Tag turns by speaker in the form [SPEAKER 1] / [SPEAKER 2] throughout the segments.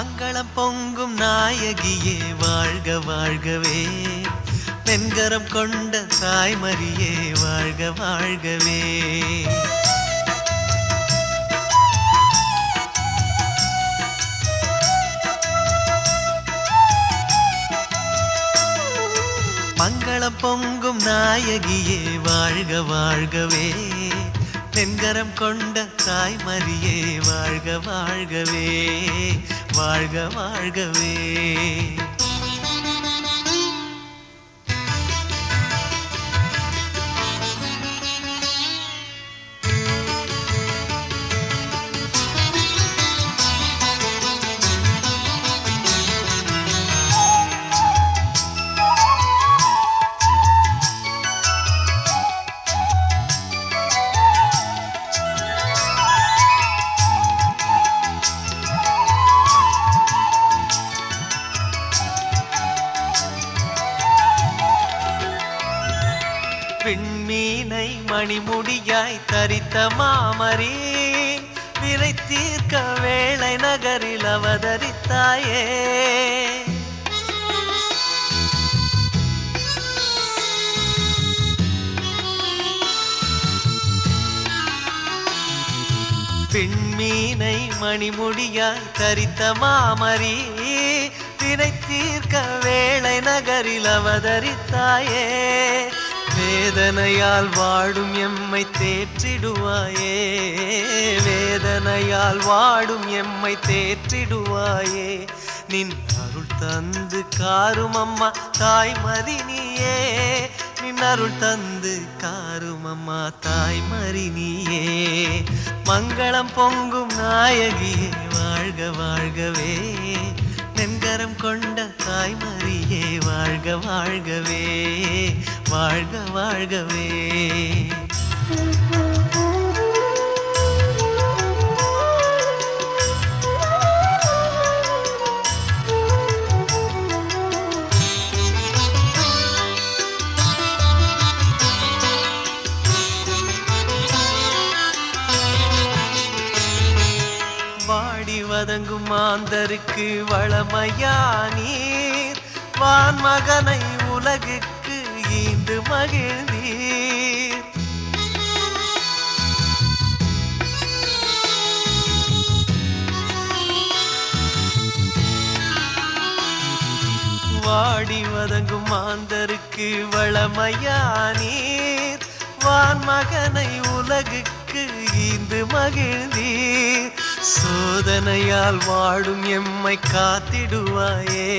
[SPEAKER 1] மங்களம் பொங்கும் நாயகியே வாழ்க வாழ்கவே, வெண்கரம் கொண்ட தாய்மரியே வாழ்க வாழ்கவே. மங்களம் பொங்கும் நாயகியே வாழ்க வாழ்கவே, வெண்கரம் கொண்ட தாய்மரியே வாழ்க வாழ்கவே, வாழ்க வாழ்கவே. விண்மீனை மணிமுடியாய் தரித்த மாமரி, வினை தீர்க்க வேளை நகரில் அவதரித்தாயே. விண்மீனை மணிமுடியாய் தரித்த மாமரி, வினை தீர்க்க வேளை நகரில் அவதரித்தாயே. வேதனையால் வாடும் எம்மை தேற்றிடுவாயே, வேதனையால் வாடும் எம்மை தேற்றிடுவாயே. நின் அருள் தந்து காரும் அம்மா தாய்மரி நீயே, நின் அருள் தந்து காரும் அம்மா தாய்மரி நீயே. மங்களம் பொங்கும் நாயகியே வாழ்க வாழ்கவே, வெண்கரம் கொண்ட தாய்மரியே வாழ்க வாழ்கவே, வாழ்க வாழ்கவே. வாடி வதங்கும் மாந்தருக்கு வளமையானீர், வான் மகனை உலகுக்கு ஈண்டு மகிழ்ந்தீர். வாடி வதங்கும் மாந்தருக்கு வளமையானீர், வான் மகனை உலகுக்கு ஈந்து மகிழ்ந்தீர். சோதனையால் வாடும் எம்மை காத்திடுவாயே,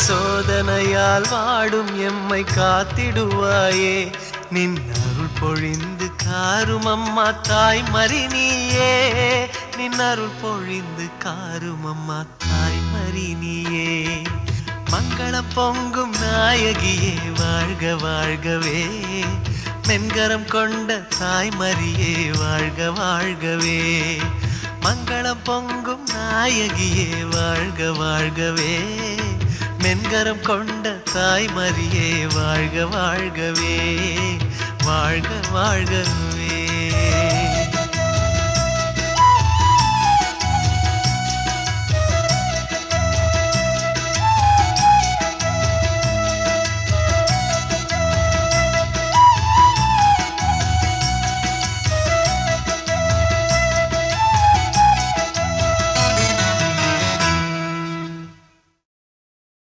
[SPEAKER 1] சோதனையால் வாடும் எம்மை காத்திடுவாயே. நின் அருள் பொழிந்து காரும் அம்மா தாய்மரி நீயே, நின் அருள் பொழிந்து காரும் அம்மா தாய்மரி நீயே. மங்களம் பொங்கும் நாயகியே வாழ்க வாழ்கவே, வெண்கரம் கொண்ட தாய்மரியே வாழ்க வாழ்கவே. மங்களம் பொங்கும் நாயகியே வாழ்க வாழ்கவே, வெண்கரம் கொண்ட தாய்மரியே வாழ்க வாழ்கவே, வாழ்க வாழ்கவே.